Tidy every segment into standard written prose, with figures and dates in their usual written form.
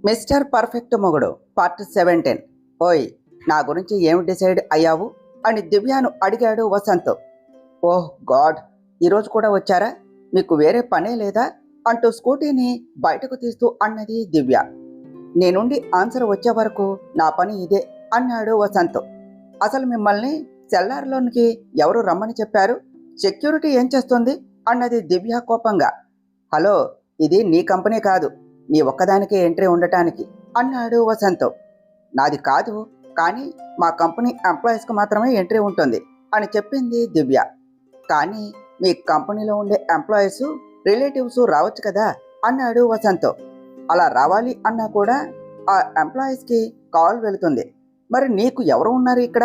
Mister perfect మొగుడు part 17. ఓయ్, నా గురించి ఏమి డిసైడ్ అయ్యావు అని దివ్యను అడిగాడు వసంత్. ఓహ్ గాడ్, ఈరోజు కూడా వచ్చారా? మీకు వేరే పనే లేదా అంటూ స్కూటీని బయటకు తీస్తూ అన్నది దివ్య. నేనుండి ఆన్సర్ వచ్చే వరకు నా పని ఇదే అన్నాడు వసంత్. అసలు మిమ్మల్ని సెల్లార్లోనికి ఎవరు రమ్మని చెప్పారు? సెక్యూరిటీ ఏం చేస్తుంది అన్నది దివ్య కోపంగా. హలో, ఇది నీ కంపెనీ కాదు, నీ ఒక్కదానికే ఎంట్రీ ఉండటానికి అన్నాడు వసంత్. నాది కాదు, కానీ మా కంపెనీ ఎంప్లాయీస్కి మాత్రమే ఎంట్రీ ఉంటుంది అని చెప్పింది దివ్య. కానీ మీ కంపెనీలో ఉండే ఎంప్లాయీస్ రిలేటివ్స్ రావచ్చు కదా అన్నాడు వసంత్. అలా రావాలి అన్నా కూడా ఆ ఎంప్లాయీస్కి కాల్ వెళుతుంది. మరి నీకు ఎవరు ఉన్నారు ఇక్కడ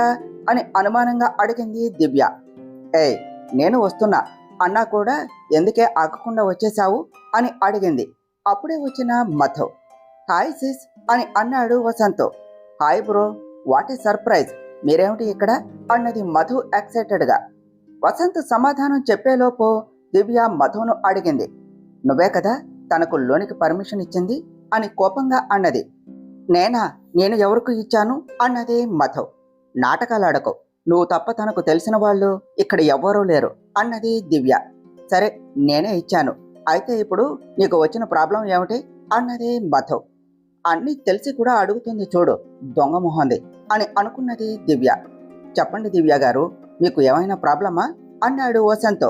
అని అనుమానంగా అడిగింది దివ్య. ఏయ్, నేను వస్తున్నా అన్నా కూడా ఎందుకే ఆగకుండా వచ్చేశావు అని అడిగింది. అప్పుడే వచ్చిన మధు. హాయ్ సిస్ అని అన్నాడు Vasanth. Hi bro, what a surprise, మీరేమిటి ఇక్కడ అన్నది మధు ఎక్సైటెడ్గా. వసంత్ సమాధానం చెప్పేలోపు దివ్య మధును అడిగింది. నువ్వే కదా తనకు లోనికి పర్మిషన్ ఇచ్చింది అని కోపంగా అన్నది. నేనా? నేను ఎవరికి ఇచ్చాను అన్నది మధు. నాటకాలాడకు, నువ్వు తప్ప తనకు తెలిసిన వాళ్ళు ఇక్కడ ఎవ్వరూ లేరు అన్నది దివ్య. సరే, నేనే ఇచ్చాను, అయితే ఇప్పుడు నీకు వచ్చిన ప్రాబ్లం ఏమిటి అన్నది మధు. అన్నీ తెలిసి కూడా అడుగుతుంది చూడు, దొంగ మొహంది అని అనుకున్నది దివ్య. చెప్పండి దివ్య గారు, మీకు ఏమైనా ప్రాబ్లమా అన్నాడు వసంత్.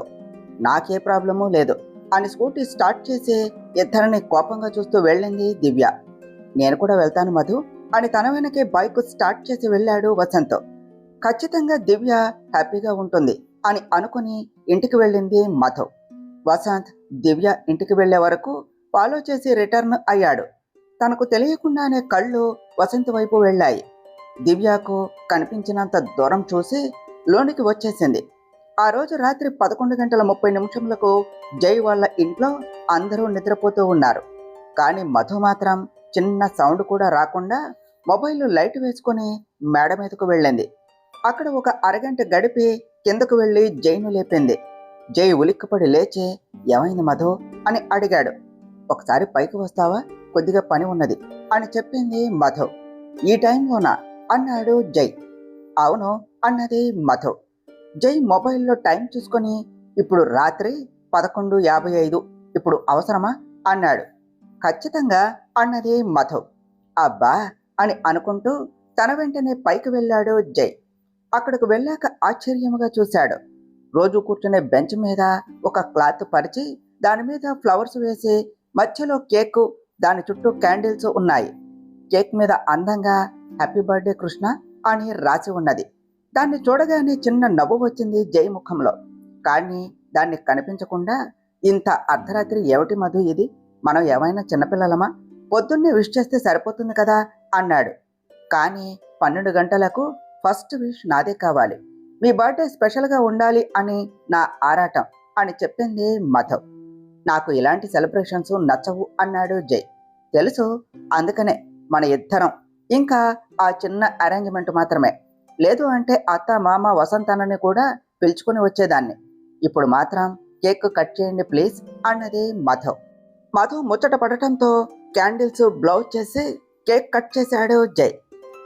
నాకే ప్రాబ్లమూ లేదు అని స్కూటీ స్టార్ట్ చేసి ఇద్దరిని కోపంగా చూస్తూ వెళ్ళింది దివ్య. నేను కూడా వెళ్తాను మధు అని తన వెనకే బైక్ స్టార్ట్ చేసి వెళ్ళాడు వసంత్. ఖచ్చితంగా దివ్య హ్యాపీగా ఉంటుంది అని అనుకుని ఇంటికి వెళ్ళింది మధు. వసంత్ దివ్య ఇంటికి వెళ్లే వరకు ఫాలో చేసి రిటర్న్ అయ్యాడు. తనకు తెలియకుండానే కళ్ళు వసంత్ వైపు వెళ్ళాయి. దివ్యకు కనిపించినంత దూరం చూసి లోనికి వచ్చేసింది. ఆ రోజు రాత్రి 11:30 జై వాళ్ళ ఇంట్లో అందరూ నిద్రపోతూ ఉన్నారు. కానీ మధు మాత్రం చిన్న సౌండ్ కూడా రాకుండా మొబైల్ లైట్ వేసుకొని మేడ మీదకు వెళ్ళింది. అక్కడ ఒక అరగంట గడిపి కిందకు వెళ్ళి జైను లేపింది. జై ఉలిక్కిపడి లేచి ఏమైంది మధు అని అడిగాడు. ఒకసారి పైకి వస్తావా, కొద్దిగా పని ఉన్నది అని చెప్పింది మధు. ఈ టైంలోనా అన్నాడు జై. అవును అన్నది మధు. జై మొబైల్లో టైం చూసుకొని ఇప్పుడు రాత్రి 11:55, ఇప్పుడు అవసరమా అన్నాడు. ఖచ్చితంగా అన్నది మధు. అబ్బా అని అనుకుంటూ తన వెంటనే పైకి వెళ్ళాడు జై. అక్కడికి వెళ్ళాక ఆశ్చర్యముగా చూశాడు. రోజు కూర్చునే బెంచ్ మీద ఒక క్లాత్ పరిచి దాని మీద ఫ్లవర్స్ వేసి మధ్యలో కేక్, దాని చుట్టూ క్యాండిల్స్ ఉన్నాయి. కేక్ మీద అందంగా హ్యాపీ బర్త్డే కృష్ణ అని రాసి ఉన్నది. దాన్ని చూడగానే చిన్న నవ్వు వచ్చింది జై ముఖంలో. కానీ దాన్ని కనిపించకుండా ఇంత అర్ధరాత్రి ఏమిటి మధు ఇది, మనం ఏమైనా చిన్నపిల్లలమా, పొద్దున్నే విష్ చేస్తే సరిపోతుంది కదా అన్నాడు. కానీ 12 గంటలకు ఫస్ట్ విష్ నాదే కావాలి, మీ బర్త్డే స్పెషల్గా ఉండాలి అని నా ఆరాటం అని చెప్పింది మధు. నాకు ఇలాంటి సెలబ్రేషన్స్ నచ్చవు అన్నాడు జై. తెలుసు, అందుకనే మన ఇద్దరం, ఇంకా ఆ చిన్న అరేంజ్మెంట్ మాత్రమే, లేదు అంటే అత్త మామ వసంతనని కూడా పిలుచుకుని వచ్చేదాన్ని. ఇప్పుడు మాత్రం కేక్ కట్ చేయండి ప్లీజ్ అన్నది మధు. మధు ముచ్చట పడటంతో క్యాండిల్స్ బ్లౌ చేసి కేక్ కట్ చేశాడు జై.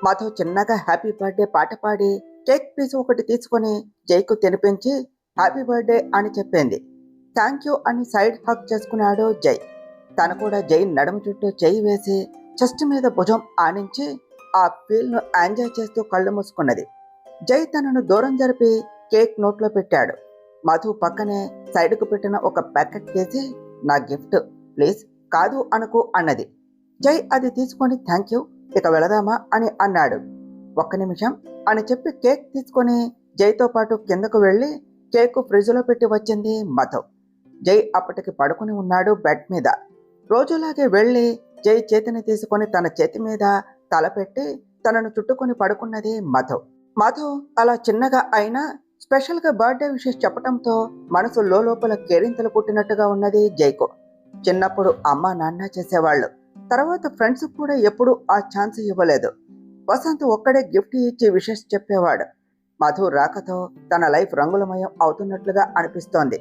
మధు చిన్నగా హ్యాపీ బర్త్డే పాట పాడి కేక్ పీస్ ఒకటి తీసుకొని జైకు తినిపించి హ్యాపీ బర్త్డే అని చెప్పింది. థ్యాంక్ యూ అని సైడ్ హక్ చేసుకున్నాడు జై. తను కూడా జై నడుము చుట్టూ చేయి వేసి చెస్ట్ మీద భుజం ఆనించి ఆ ఫీల్ను ఎంజాయ్ చేస్తూ కళ్ళు మూసుకున్నది. జై తనను దూరం జరిపి కేక్ నోట్లో పెట్టాడు. మధు పక్కనే సైడ్కు పెట్టిన ఒక ప్యాకెట్ తీసి నా గిఫ్ట్ ప్లీజ్, కాదు అనుకో అన్నది. జై అది తీసుకొని థ్యాంక్ యూ, ఇక వెళదామా అని అన్నాడు. ఒక్క నిమిషం అని చెప్పి కేక్ తీసుకొని జైతో పాటు కిందకు వెళ్ళి కేక్ ఫ్రిడ్జ్లో పెట్టి వచ్చింది మధు. జై అప్పటికి పడుకుని ఉన్నాడు బెడ్ మీద. రోజులాగే వెళ్ళి జై చేతిని తీసుకొని తన చేతి మీద తలపెట్టి తనను చుట్టుకొని పడుకున్నది మధు. మధు అలా చిన్నగా అయినా స్పెషల్గా బర్త్డే విషెస్ చెప్పడంతో మనసు లోపల కేరింతలు పుట్టినట్టుగా ఉన్నది జైకు. చిన్నప్పుడు అమ్మ నాన్న చేసేవాళ్ళు, తర్వాత ఫ్రెండ్స్ కూడా ఎప్పుడూ ఆ ఛాన్స్ ఇవ్వలేదు. వసంత్ ఒక్కడే గిఫ్ట్ ఇచ్చి విషెస్ చెప్పేవాడు. మధు రాకతో తన లైఫ్ రంగులమయం అవుతున్నట్లుగా అనిపిస్తోంది.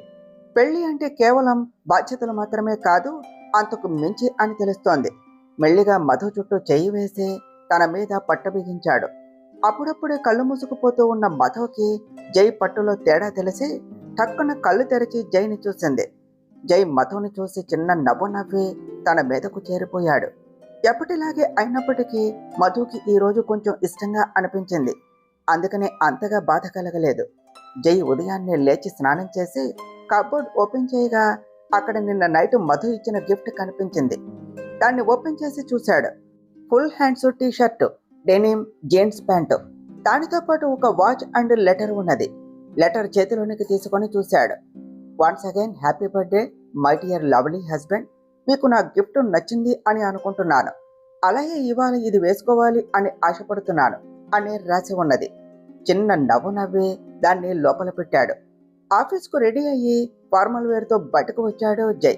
పెళ్లి అంటే కేవలం బాధ్యతలు మాత్రమే కాదు, అంతకు మించి అని తెలుస్తోంది. మెల్లిగా మధు చుట్టూ చెయ్యి వేసి తన మీద పట్టు బిగించాడు. అప్పుడప్పుడే కళ్ళు మూసుకుపోతూ ఉన్న మధుకి జై పట్టులో తేడా తెలిసి టక్కున కళ్ళు తెరిచి జైని చూసింది. జై మధుని చూసి చిన్న నవ్వు నవ్వి తన మీదకు చేరిపోయాడు. ఎప్పటిలాగే అయినప్పటికీ మధుకి ఈరోజు కొంచెం ఇష్టంగా అనిపించింది. అందుకనే అంతగా బాధ కలగలేదు. జై ఉదయాన్నే లేచి స్నానం చేసి కబోర్డ్ ఓపెన్ చేయగా అక్కడ నిన్న నైట్ మధు ఇచ్చిన గిఫ్ట్ కనిపించింది. దాన్ని ఓపెన్ చేసి చూశాడు. Full hands T shirt, denim jeans pant, దానితో పాటు ఒక వాచ్ అండ్ లెటర్ ఉన్నది. లెటర్ చేతిలోనికి తీసుకొని చూశాడు. Once again happy birthday my dear lovely husband. మీకు నా గిఫ్ట్ నచ్చింది అని అనుకుంటున్నాను. అలాగే ఇవాళ ఇది వేసుకోవాలి అని ఆశపడుతున్నాను అని రాసి ఉన్నది. చిన్న నవ్వు నవ్వి దాన్ని లోపల పెట్టాడు. ఆఫీస్కు రెడీ అయ్యి ఫార్మల్ వేర్తో బయటకు వచ్చాడు జై.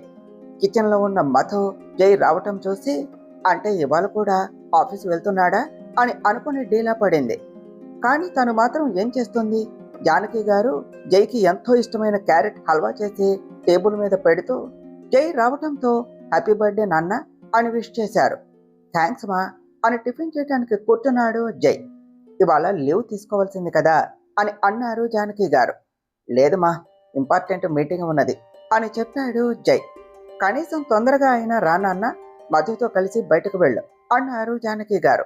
కిచెన్లో ఉన్న మధు జై రావటం చూసి అంటే ఇవాళ కూడా ఆఫీస్ వెళ్తున్నాడా అని అనుకుని డీలా పడింది. కానీ తను మాత్రం ఏం చేస్తుంది? జానకి గారు జైకి ఎంతో ఇష్టమైన క్యారెట్ హల్వా చేసి టేబుల్ మీద పెడుతూ జై రావటంతో హ్యాపీ బర్త్డే నాన్న అని విష్ చేశారు. థ్యాంక్స్ మా అని టిఫిన్ చేయడానికి కూర్చున్నాడు జై. ఇవాళ లీవ్ తీసుకోవాల్సింది కదా అని అన్నారు జానకి గారు. లేదమ్మా, ఇంపార్టెంట్ మీటింగ్ ఉన్నది అని చెప్పాడు జై. కనీసం తొందరగా అయినా రానాన్న, మధుతో కలిసి బయటకు వెళ్ళు అన్నారు జానకి గారు.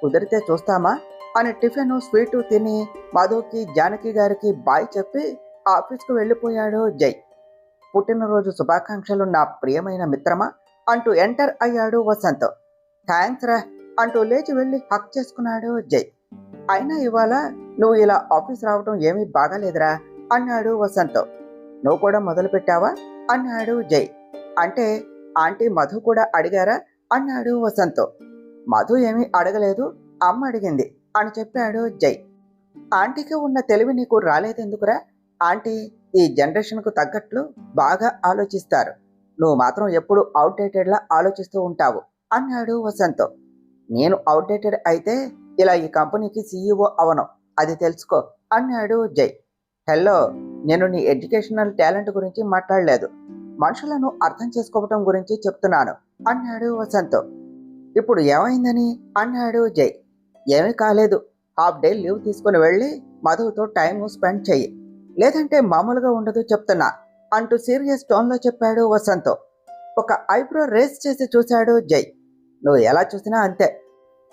కుదిరితే చూస్తామా అని టిఫిన్ స్వీటు తిని మధుకి జానకి గారికి బాయ్ చెప్పి ఆఫీస్కు వెళ్ళిపోయాడు జై. పుట్టినరోజు శుభాకాంక్షలు నా ప్రియమైన మిత్రమా అంటూ ఎంటర్ అయ్యాడు వసంత్. థ్యాంక్స్ రా అంటూ లేచి వెళ్ళి హక్ చేసుకున్నాడు జై. అయినా ఇవాళ నువ్వు ఇలా ఆఫీస్ రావడం ఏమీ బాగాలేదురా అన్నాడు వసంత్. నువ్వు కూడా మొదలు పెట్టావా అన్నాడు జై. అంటే ఆంటీ మధు కూడా అడిగారా అన్నాడు వసంత్. మధు ఏమీ అడగలేదు, అమ్మ అడిగింది అని చెప్పాడు జై. ఆంటీకి ఉన్న తెలివి నీకు రాలేదెందుకురా? ఆంటీ ఈ జనరేషన్కు తగ్గట్లు బాగా ఆలోచిస్తారు. నువ్వు మాత్రం ఎప్పుడు అవుట్డేటెడ్లా ఆలోచిస్తూ ఉంటావు అన్నాడు వసంత్. నేను అవుట్డేటెడ్ అయితే ఇలా ఈ కంపెనీకి సీఈఓ అవను, అది తెలుసుకో అన్నాడు జై. హలో, నేను నీ ఎడ్యుకేషనల్ టాలెంట్ గురించి మాట్లాడలేదు, మనుషులను అర్థం చేసుకోవటం గురించి చెప్తున్నాను అన్నాడు వసంత్. ఇప్పుడు ఏమైందని అన్నాడు జై. ఏమీ కాలేదు, హాఫ్ డే లీవ్ తీసుకుని వెళ్ళి మధుతో టైం స్పెండ్ చెయ్యి, లేదంటే మామూలుగా ఉండదు చెప్తున్నా అంటూ సీరియస్ టోన్లో చెప్పాడు వసంత్. ఒక ఐబ్రో రేస్ చేసి చూశాడు జై. నువ్వు ఎలా చూసినా అంతే,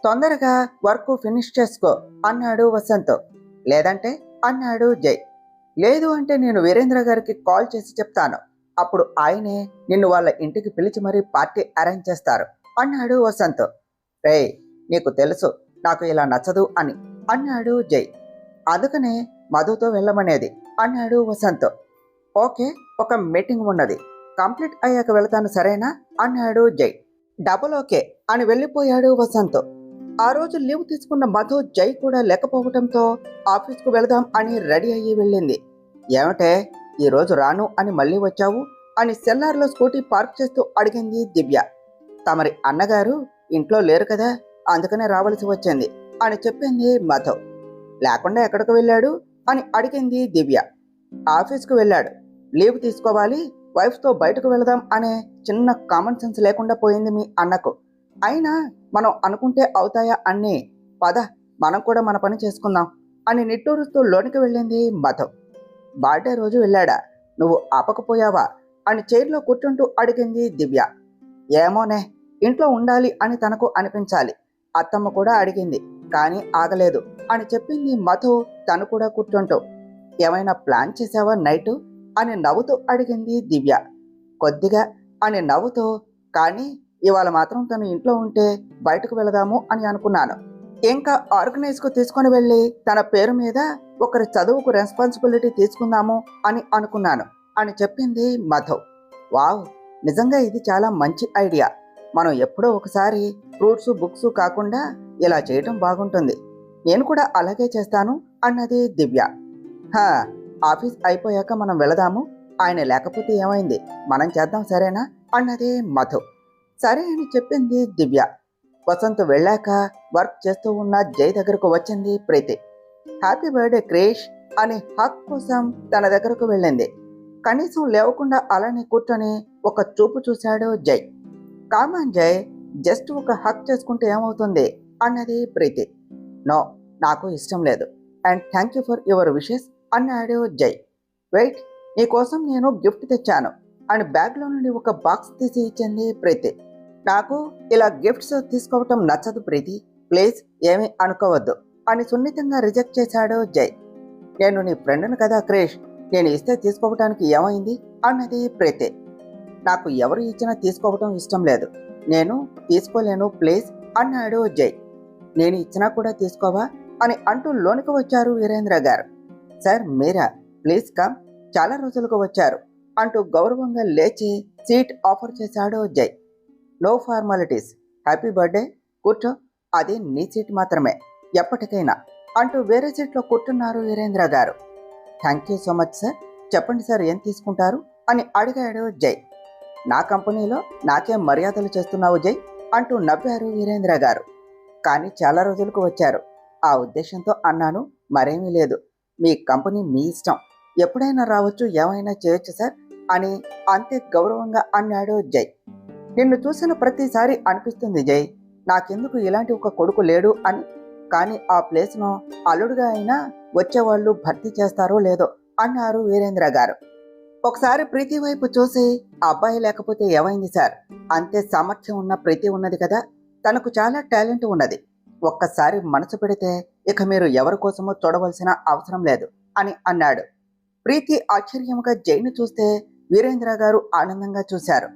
తొందరగా వర్క్ ఫినిష్ చేసుకో అన్నాడు వసంత్. లేదంటే అన్నాడు జై. లేదు అంటే నేను వీరేంద్ర గారికి కాల్ చేసి చెప్తాను, అప్పుడు ఆయనే నిన్ను వాళ్ళ ఇంటికి పిలిచి మరీ పార్టీ అరేంజ్ చేస్తారు అన్నాడు వసంత్. రేయ్, నీకు తెలుసు నాకు ఇలా నచ్చదు అని అన్నాడు జై. అందుకనే మధుతో వెళ్ళమనేది అన్నాడు వసంత్. ఓకే, ఒక మీటింగ్ ఉన్నది, కంప్లీట్ అయ్యాక వెళతాను సరేనా అన్నాడు జై. డబుల్ ఓకే అని వెళ్ళిపోయాడు వసంత్. ఆ రోజు లీవ్ తీసుకున్న మధు జై కూడా లేకపోవడంతో ఆఫీస్కు వెళదాం అని రెడీ అయ్యి వెళ్ళింది. ఏమిటే ఈరోజు రాను అని మళ్ళీ వచ్చావు అని సెల్లార్లో స్కూటీ పార్క్ చేస్తూ అడిగింది దివ్య. తమరి అన్నగారు ఇంట్లో లేరు కదా, అందుకనే రావాల్సి వచ్చింది అని చెప్పింది మధు. లేకుండా ఎక్కడికి వెళ్ళాడు అని అడిగింది దివ్య. ఆఫీస్కు వెళ్ళాడు, లీవ్ తీసుకోవాలి, వైఫ్తో బయటకు వెళదాం అనే చిన్న కామన్ సెన్స్ లేకుండా పోయింది మీ అన్నకు. అయినా మనం అనుకుంటే అవుతాయా అన్నీ, పద మనం కూడా మన పని చేసుకుందాం అని నిట్టూరుస్తూ లోనికి వెళ్ళింది మధు. బర్త్డే రోజు వెళ్ళాడా, నువ్వు ఆపకపోయావా అని చైర్లో కూర్చుంటూ అడిగింది దివ్య. ఏమోనే, ఇంట్లో ఉండాలి అని తనకు అనిపించాలి, అత్తమ్మ కూడా అడిగింది కానీ ఆగలేదు అని చెప్పింది మధు తను కూడా కూర్చుంటూ. ఏమైనా ప్లాన్ చేసావా నైటు అని నవ్వుతూ అడిగింది దివ్య. కొద్దిగా అని నవ్వుతూ, కానీ ఇవాళ మాత్రం తను ఇంట్లో ఉంటే బయటకు వెళదాము అని అనుకున్నాను, ఇంకా ఆర్గనైజ్కు తీసుకొని వెళ్ళి తన పేరు మీద ఒకరి చదువుకు రెస్పాన్సిబిలిటీ తీసుకుందాము అని అనుకున్నాను అని చెప్పింది మధు. వావ్, నిజంగా ఇది చాలా మంచి ఐడియా, మనం ఎప్పుడో ఒకసారి ఫ్రూట్స్ బుక్స్ కాకుండా ఇలా చేయటం బాగుంటుంది, నేను కూడా అలాగే చేస్తాను అన్నది దివ్య. హా, ఆఫీస్ అయిపోయాక మనం వెళదాము, ఆయన లేకపోతే ఏమైంది, మనం చేద్దాం సరేనా అన్నది మధు. సరే అని చెప్పింది దివ్య. వసంత్ వెళ్ళాక వర్క్ చేస్తూ ఉన్న జై దగ్గరకు వచ్చింది ప్రీతి. హ్యాపీ బర్త్డే క్రిష్ అని హక్ కోసం తన దగ్గరకు వెళ్ళింది. కనీసం లేవకుండా అలానే కూర్చొని ఒక చూపు చూశాడు జై. కామాన్ జై, జస్ట్ ఒక హక్ చేసుకుంటే ఏమవుతుంది అన్నది ప్రీతి. నో, నాకు ఇష్టం లేదు. And thank you for your wishes అన్నాడు జై. వెయిట్, నీకోసం నేను గిఫ్ట్ తెచ్చాను అని బ్యాగ్లో నుండి ఒక బాక్స్ తీసి ఇచ్చింది ప్రీతి. నాకు ఇలా గిఫ్ట్స్ తీసుకోవటం నచ్చదు ప్రీతి, ప్లీజ్ ఏమీ అనుకోవద్దు అని సున్నితంగా రిజెక్ట్ చేశాడు జై. నేను నీ ఫ్రెండ్ను కదా క్రిష్, నేను ఇస్తే తీసుకోవటానికి ఏమైంది అన్నది ప్రీతి. నాకు ఎవరు ఇచ్చినా తీసుకోవటం ఇష్టం లేదు, నేను తీసుకోలేను ప్లీజ్ అన్నాడు జై. నేను ఇచ్చినా కూడా తీసుకోవా అని అంటూ లోనికి వచ్చారు వీరేంద్ర గారు. సార్ మీరా, ప్లీజ్ కమ్, చాలా రోజులుగా వచ్చారు అంటూ గౌరవంగా లేచి సీట్ ఆఫర్ చేశాడు జై. నో ఫార్మాలిటీస్, హ్యాపీ బర్త్డే, కూర్చో, అది నీ సీట్ మాత్రమే ఎప్పటికైనా అంటూ వేరే సీట్లో కూర్చున్నారు వీరేంద్ర గారు. Thank you so much sir, చెప్పండి సార్ ఏం తీసుకుంటారు అని అడిగాడు జై. నా కంపెనీలో నాకేం మర్యాదలు చేస్తున్నావు జై అంటూ నవ్వారు వీరేంద్ర గారు. కానీ చాలా రోజులకు వచ్చారు, ఆ ఉద్దేశంతో అన్నాను, మరేమీ లేదు. మీ కంపెనీ మీ ఇష్టం, ఎప్పుడైనా రావచ్చు, ఏమైనా చేయొచ్చు సార్ అని అంతే గౌరవంగా అన్నాడు జై. నిన్ను చూసిన ప్రతిసారి అనిపిస్తుంది జై, నాకెందుకు ఇలాంటి ఒక కొడుకు లేడు అని. కానీ ఆ ప్లేస్ను అల్లుడుగా అయినా వచ్చేవాళ్ళు భర్తీ చేస్తారో లేదో అన్నారు వీరేంద్ర గారు. ఒకసారి ప్రీతి వైపు చూసి, అబ్బాయి లేకపోతే ఏమైంది సార్, అంతే సామర్థ్యం ఉన్న ప్రీతి ఉన్నది కదా, తనకు చాలా టాలెంట్ ఉన్నది, ఒక్కసారి మనసు పెడితే ఇక మీరు ఎవరి కోసమో చూడవలసిన అవసరం లేదు అని అన్నాడు. ప్రీతి ఆశ్చర్యంగా జైను చూస్తే వీరేంద్ర గారు ఆనందంగా చూశారు.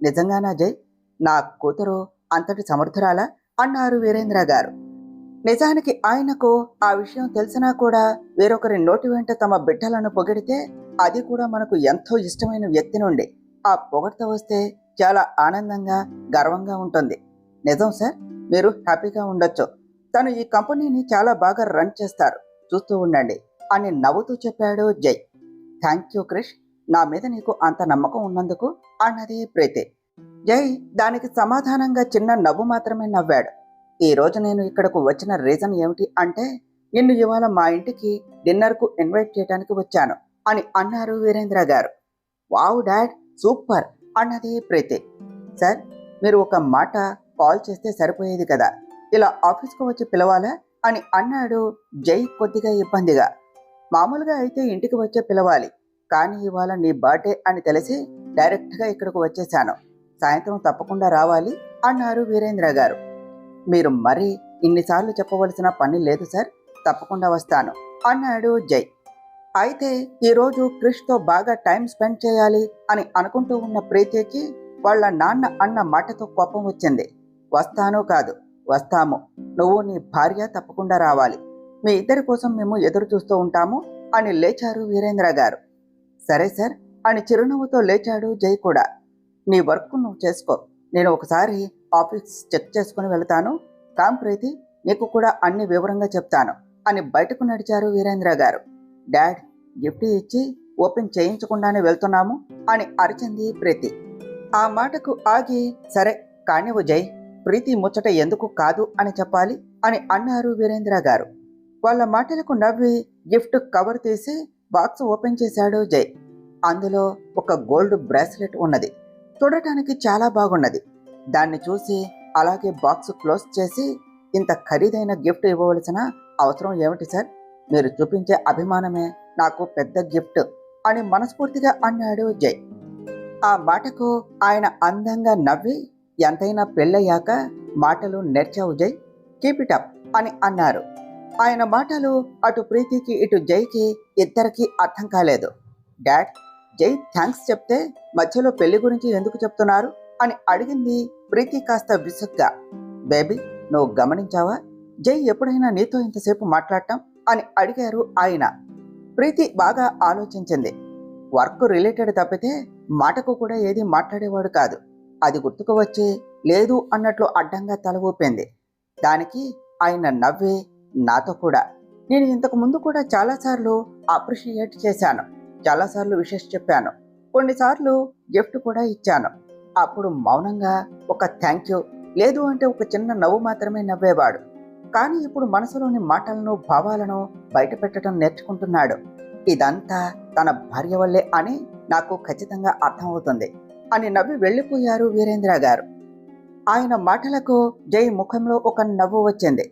నిజంగానా జై, నా కూతురు అంతటి సమర్థురాలా అన్నారు వీరేంద్ర గారు. నిజానికి ఆయనకు ఆ విషయం తెలిసినా కూడా వేరొకరి నోటి వెంట తమ బిడ్డలను పొగిడితే, అది కూడా మనకు ఎంతో ఇష్టమైన వ్యక్తి నుండి ఆ పొగడ్త వస్తే చాలా ఆనందంగా గర్వంగా ఉంటుంది. నిజం సార్, మీరు హ్యాపీగా ఉండొచ్చు, తను ఈ కంపెనీని చాలా బాగా రన్ చేస్తారు, చూస్తూ ఉండండి అని నవ్వుతూ చెప్పాడు జై. థ్యాంక్ యూ క్రిష్, నా మీద నీకు అంత నమ్మకం ఉన్నందుకు అన్నది ప్రీతి. జై దానికి సమాధానంగా చిన్న నవ్వు మాత్రమే నవ్వాడు. ఈ రోజు నేను ఇక్కడకు వచ్చిన రీజన్ ఏమిటి అంటే, నిన్ను ఇవాళ మా ఇంటికి డిన్నర్కు ఇన్వైట్ చేయడానికి వచ్చాను అని అన్నారు వీరేంద్ర గారు. వావ్ డాడ్, సూపర్ అన్నది ప్రీతి. సార్, మీరు ఒక మాట కాల్ చేస్తే సరిపోయేది కదా, ఇలా ఆఫీస్కు వచ్చి పిలవాలా అని అన్నాడు జై కొద్దిగా ఇబ్బందిగా. మామూలుగా అయితే ఇంటికి వచ్చే పిలవాలి, కానీ ఇవాళ నీ బర్త్డే అని తెలిసి డైరెక్ట్గా ఇక్కడకు వచ్చేసాను, సాయంత్రం తప్పకుండా రావాలి అన్నారు వీరేంద్ర గారు. మీరు మరీ ఇన్నిసార్లు చెప్పవలసిన పని లేదు సార్, తప్పకుండా వస్తాను అన్నాడు జై. అయితే ఈరోజు క్రిష్తో బాగా టైం స్పెండ్ చేయాలి అని అనుకుంటూ ఉన్న ప్రీతికి వాళ్ళ నాన్న అన్న మాటతో కోపం వచ్చింది. వస్తాను కాదు, వస్తాము, నువ్వు నీ భార్య తప్పకుండా రావాలి, మీ ఇద్దరి కోసం మేము ఎదురు చూస్తూ ఉంటాము అని లేచారు వీరేంద్ర గారు. సరే సార్ అని చిరునవ్వుతో లేచాడు జై కూడా. నీ వర్క్ నువ్వు చేసుకో, నేను ఒకసారి ఆఫీస్ చెక్ చేసుకుని వెళతాను, కామ్ ప్రీతి, నీకు కూడా అన్ని వివరంగా చెప్తాను అని బయటకు నడిచారు వీరేంద్ర గారు. డాడ్, గిఫ్ట్ ఇచ్చి ఓపెన్ చేయించకుండానే వెళ్తున్నాము అని అరిచింది ప్రీతి. ఆ మాటకు ఆగి, సరే కానివ్వు జై, ప్రీతి ముచ్చట ఎందుకు కాదు అని చెప్పాలి అని అన్నారు వీరేంద్ర గారు. వాళ్ళ మాటలకు నవ్వి గిఫ్ట్ కవర్ తీసి బాక్స్ ఓపెన్ చేశాడు జై. అందులో ఒక గోల్డ్ బ్రాస్లెట్ ఉన్నది, చూడటానికి చాలా బాగున్నది. దాన్ని చూసి అలాగే బాక్స్ క్లోజ్ చేసి, ఇంత ఖరీదైన గిఫ్ట్ ఇవ్వవలసిన అవసరం ఏమిటి సార్, మీరు చూపించే అభిమానమే నాకు పెద్ద గిఫ్ట్ అని మనస్ఫూర్తిగా అన్నాడు జై. ఆ మాటకు ఆయన అందంగా నవ్వి, ఎంతైనా పెళ్ళయ్యాక మాటలు నేర్చావు జై, కీప్ ఇట్ అప్ అని అన్నారు. ఆయన మాటలు అటు ప్రీతికి ఇటు జైకి ఇద్దరికీ అర్థం కాలేదు. డాడ్, జై థ్యాంక్స్ చెప్తే మధ్యలో పెళ్లి గురించి ఎందుకు చెప్తున్నారు అని అడిగింది ప్రీతి కాస్త విసుగ్గా. బేబీ, నువ్వు గమనించావా, జై ఎప్పుడైనా నీతో ఇంతసేపు మాట్లాడటం అని అడిగారు ఆయన. ప్రీతి బాగా ఆలోచించింది. వర్క్ రిలేటెడ్ తప్పితే మాటకు కూడా ఏది మాట్లాడేవాడు కాదు. అది గుర్తుకు వచ్చి లేదు అన్నట్లు అడ్డంగా తల ఊపింది. దానికి ఆయన నవ్వి, నాతో కూడా నేను ఇంతకు ముందు కూడా చాలాసార్లు అప్రిషియేట్ చేశాను, చాలాసార్లు విషెస్ చెప్పాను, కొన్నిసార్లు గిఫ్ట్ కూడా ఇచ్చాను. అప్పుడు మౌనంగా ఒక థ్యాంక్ యూ, లేదు అంటే ఒక చిన్న నవ్వు మాత్రమే నవ్వేవాడు. కానీ ఇప్పుడు మనసులోని మాటలను భావాలను బయట పెట్టడం నేర్చుకుంటున్నాడు. ఇదంతా తన భార్య వల్లే అని నాకు ఖచ్చితంగా అర్థమవుతుంది అని నవ్వి వెళ్ళిపోయారు వీరేంద్ర గారు. ఆయన మాటలకు జై ముఖంలో ఒక నవ్వు వచ్చింది.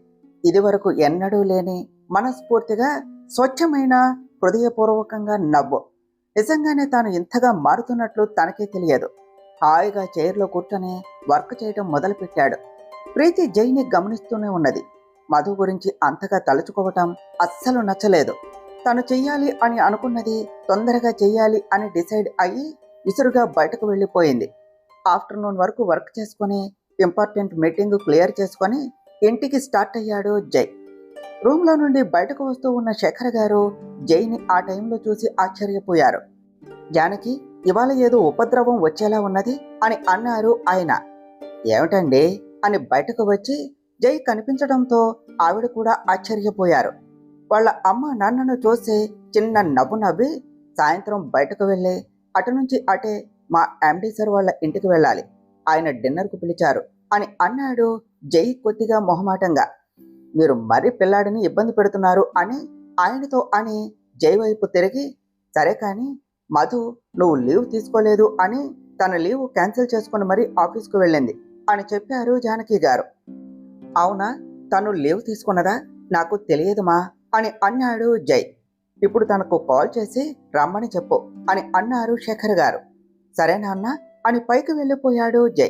ఇదివరకు ఎన్నడూ లేని మనస్ఫూర్తిగా స్వచ్ఛమైన హృదయపూర్వకంగా నవ్వు. నిజంగానే తాను ఇంతగా మారుతున్నట్లు తనకే తెలియదు. హాయిగా చైర్లో కూర్చొని వర్క్ చేయటం మొదలుపెట్టాడు. ప్రీతి జైని గమనిస్తూనే ఉన్నది. మధు గురించి అంతగా తలుచుకోవటం అస్సలు నచ్చలేదు. తను చెయ్యాలి అని అనుకున్నది తొందరగా చెయ్యాలి అని డిసైడ్ అయ్యి విసురుగా బయటకు వెళ్ళిపోయింది. ఆఫ్టర్నూన్ వరకు వర్క్ చేసుకుని ఇంపార్టెంట్ మీటింగ్ క్లియర్ చేసుకొని ఇంటికి స్టార్ట్ అయ్యాడు జై. రూమ్లో నుండి బయటకు వస్తూ ఉన్న శేఖర్ గారు జైని ఆ టైంలో చూసి ఆశ్చర్యపోయారు. జానకి, ఇవాళ ఏదో ఉపద్రవం వచ్చేలా ఉన్నది అని అన్నారు ఆయన. ఏమిటండి అని బయటకు వచ్చి జై కనిపించడంతో ఆవిడ కూడా ఆశ్చర్యపోయారు. వాళ్ళ అమ్మ నాన్నను చూసి చిన్న నవ్వు నవ్వి, సాయంత్రం బయటకు వెళ్ళి అటు నుంచి అటే మా ఎండి సార్ వాళ్ళ ఇంటికి వెళ్ళాలి, ఆయన డిన్నర్కు పిలిచారు అని అన్నాడు జై కొద్దిగా మొహమాటంగా. మీరు మరీ పిల్లాడిని ఇబ్బంది పెడుతున్నారు అని ఆయనతో అని జై వైపు తిరిగి, సరే కానీ మధు నువ్వు లీవ్ తీసుకోలేదు అని తన లీవ్ క్యాన్సిల్ చేసుకుని మరీ ఆఫీస్కు వెళ్ళింది అని చెప్పారు జానకి గారు. అవునా, తను లీవ్ తీసుకున్నదా? నాకు తెలియదుమా అని అన్నాడు జై. ఇప్పుడు తనకు కాల్ చేసి రమ్మని చెప్పు అని అన్నారు శేఖర్ గారు. సరే నాన్న అని పైకి వెళ్ళిపోయాడు జై.